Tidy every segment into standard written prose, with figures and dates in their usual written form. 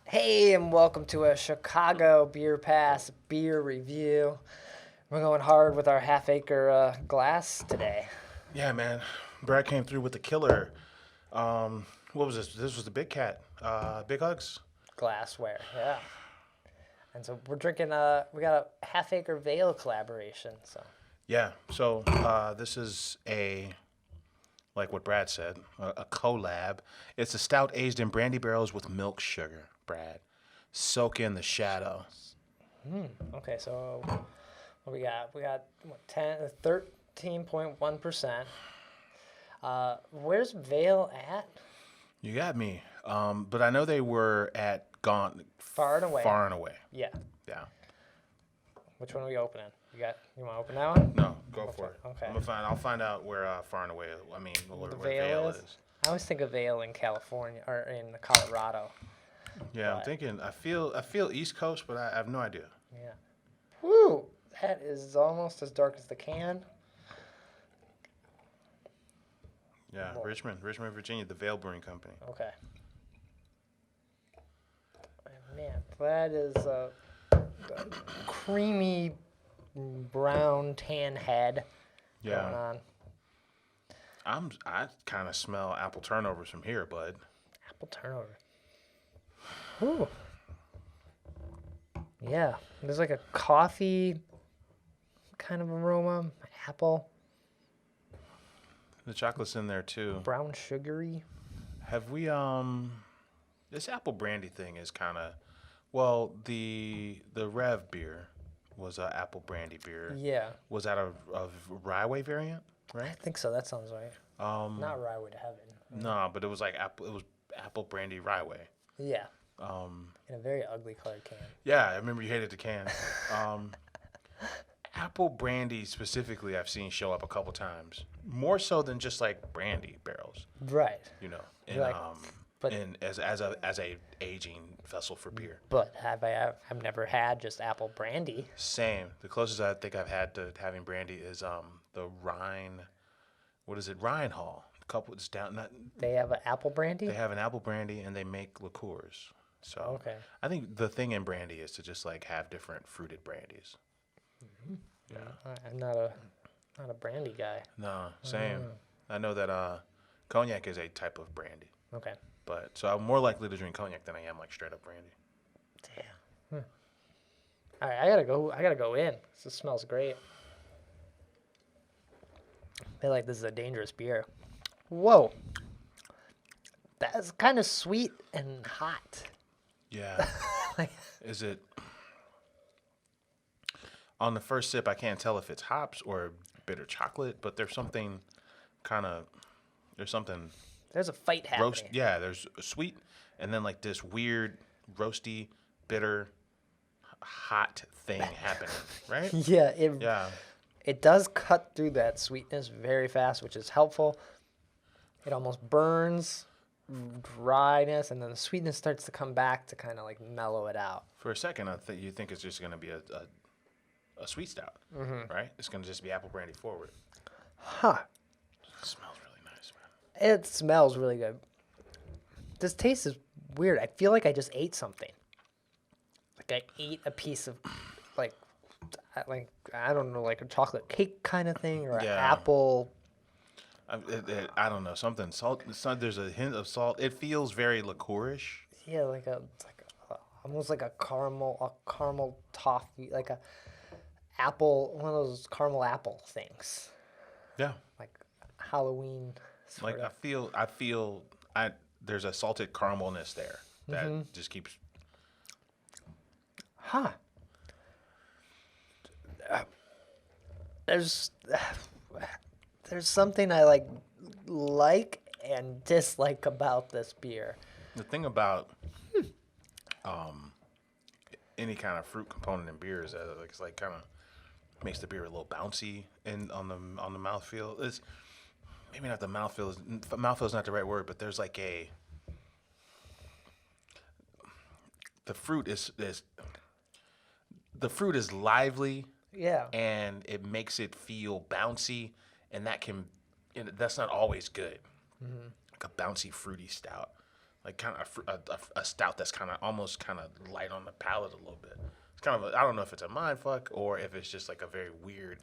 Hey, and welcome to a Chicago Beer Pass beer review. We're going hard with our half-acre glass today. Yeah, man. Brad came through with the killer. What was this? This was the Big Cat. Big Hugs. Glassware, yeah. And so we're drinking, we got a half-acre Veil collaboration, so. Yeah. So this is like what Brad said, a collab. It's a stout aged in brandy barrels with milk sugar. Brad, soak in the shadow. Okay, so what we got? We got what, 13.1%. Where's Veil at? You got me. But I know they were at gone Far and away. Far and away. Yeah. Yeah. Which one are we opening? You want to open that one? No, go for it. Okay. I'll find out where far and away. I mean, where Veil Vail is? is. I always think of Vail in California or in Colorado. Yeah, I'm But- thinking. I feel East Coast, but I have no idea. Yeah. Woo! That is almost as dark as the can. Yeah, Well- Richmond, Virginia, the Vail Brewing Company. Okay. Man, that is a creamy brown tan head going Yeah, on. I kind of smell apple turnovers from here, bud. Apple turnover. Ooh. Yeah, there's like a coffee kind of aroma. Apple, The chocolate's in there too. brown sugary. Have we this apple brandy thing is kind of well the Rev beer was a apple brandy beer. Yeah, Was that a rye variant, I right? think so. That sounds right. Not Rye to Heaven. No, but it was like apple. It was apple brandy rye. Yeah. In a very ugly colored can. Yeah, I remember you hated the can. Apple brandy specifically, I've seen show up a couple times, more so than just like brandy barrels, Right. you know. And You're like, but- and as a aging vessel for beer. But I've never had just apple brandy. Same. The closest I think I've had to having brandy is the Rhine. What is it? Rhine Hall. A couple. It's down. Not, They have an apple brandy? they have an apple brandy and they make liqueurs. So Okay. I think the thing in brandy is to just like have different fruited brandies. Yeah. I'm not a brandy guy. No, same. I know that cognac is a type of brandy, Okay. but so I'm more likely to drink cognac than I am like straight up brandy. Damn. All right, I gotta go in. This smells great. I feel like this is a dangerous beer. Whoa. That's kind of sweet and hot. Yeah. Like, Is it on the first sip? I can't tell if it's hops or bitter chocolate, but there's something there's something there's a fight happening. roast. Yeah, there's a sweet, and then like this weird roasty, bitter, hot thing happening, right? Yeah, Yeah. it does cut through that sweetness very fast, which is helpful. It almost burns dryness, and then the sweetness starts to come back to kind of like mellow it out. For a second, you think it's just gonna be a sweet stout, right? It's gonna just be apple brandy forward. Huh. It smells really nice, man. It smells really good. This taste is weird. I feel like I just ate something. Like I ate a piece of, like I don't know, like a chocolate cake kind of thing, or an Yeah. apple. I don't know, something salt. There's a hint of salt. It feels very liquorish. Yeah, it's like almost like a caramel toffee, like a apple, one of those caramel apple things, Yeah, like Halloween. like Sort of. I feel there's a salted caramelness there that just keeps. Huh. There's something I like and dislike about this beer. The thing about any kind of fruit component in beer is that it's like kind of makes the beer a little bouncy and on the mouthfeel. It's maybe not the mouthfeel. Mouthfeel is not the right word, but there's like the fruit is lively. Yeah. And it makes it feel bouncy, and that's not always good. Like a bouncy fruity stout, like kind of a stout that's kind of almost kind of light on the palate a little bit. It's kind of I don't know if it's a mind fuck or if it's just like a very weird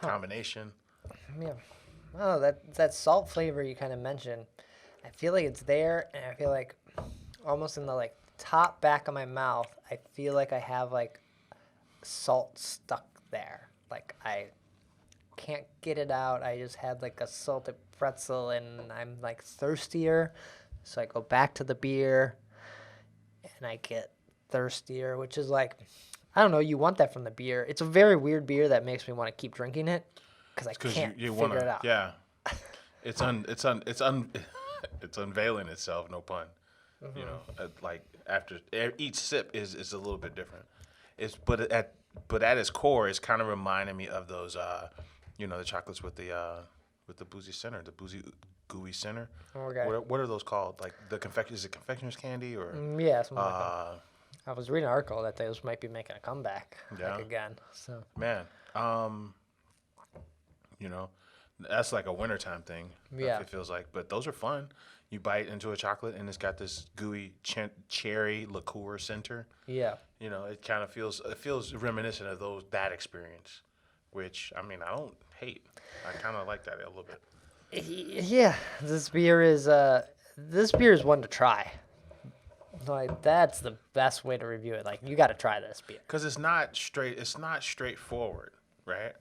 combination. Yeah. Oh, that salt flavor you kind of mentioned. I feel like it's there, and I feel like almost in the like top back of my mouth, I feel like I have like salt stuck there. Like I can't get it out. I just had like a salted pretzel, and I'm like thirstier, so I go back to the beer, and I get thirstier, which is like, I don't know. You want that from the beer. It's a very weird beer that makes me want to keep drinking it because I can't figure it out. Yeah, it's unveiling itself. No pun. You know, like after each sip is a little bit different. But at its core, it's kind of reminding me of those, you know, the chocolates with the boozy center, the boozy gooey center. Okay. What are those called? Like is it confectioner's candy or? Yeah, something like that. I was reading an article that those might be making a comeback like again. So Man, you know, that's like a wintertime thing. Yeah. It feels like, but those are fun. You bite into a chocolate and it's got this gooey cherry liqueur center. Yeah. You know, it kind of feels reminiscent of that experience, which I mean I don't hate. I kind of like that a little bit. Yeah, this beer is one to try. Like that's the best way to review it. Like you got to try this beer Because it's not straightforward, right?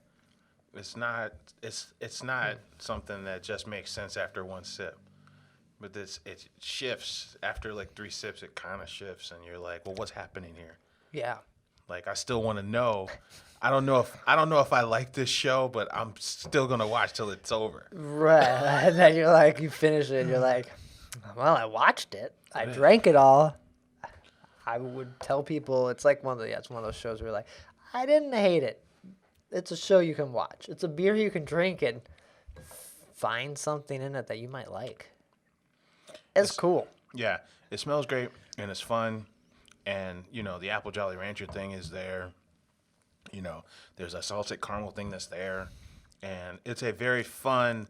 It's not something that just makes sense after one sip. But it shifts after like 3 sips. It kind of shifts, and you're like, "Well, what's happening here?" Yeah. Like I still want to know. I don't know if I like this show, but I'm still gonna watch till it's over. Right. And then you're like, you finish it, and you're like, well, I watched it. I drank it all. I would tell people it's like it's one of those shows where you're like, I didn't hate it. It's a show you can watch. It's a beer you can drink and find something in it that you might like. It's cool. Yeah, it smells great and it's fun, and you know the apple Jolly Rancher thing is there. You know, there's a salted caramel thing that's there, and it's a very fun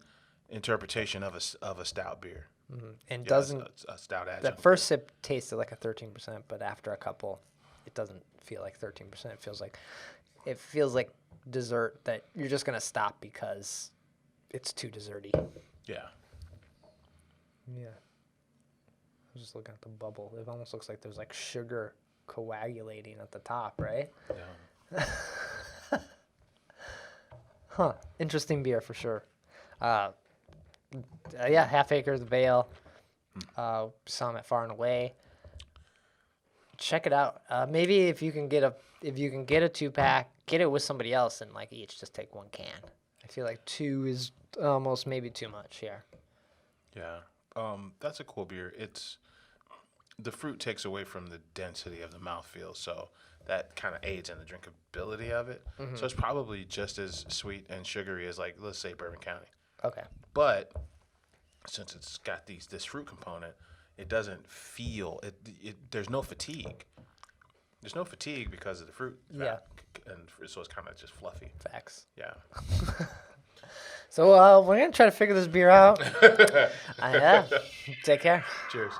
interpretation of a stout beer. Mm-hmm. And Yeah, doesn't a stout adjunct. the first sip tasted like a 13%, but after a couple, it doesn't feel like 13%. It feels like dessert that you're just gonna stop because it's too desserty. Yeah. Yeah. I'm just looking at the bubble. It almost looks like there's like sugar coagulating at the top, right? Yeah. Huh. Interesting beer for sure. Yeah, Half Acre the Veil. Saw them at Far and Away. Check it out. Maybe if you can get a 2-pack, get it with somebody else and like each just take 1 can. I feel like 2 is almost maybe too much here. Yeah. That's a cool beer. The fruit takes away from the density of the mouthfeel, so that kind of aids in the drinkability of it. Mm-hmm. So it's probably just as sweet and sugary as, like, let's say Bourbon County. Okay. But since it's got this fruit component, it doesn't feel there's no fatigue. There's no fatigue because of the fruit. Yeah. And so it's kind of just fluffy. Facts. Yeah. So we're gonna try to figure this beer out. Yeah. Take care. Cheers.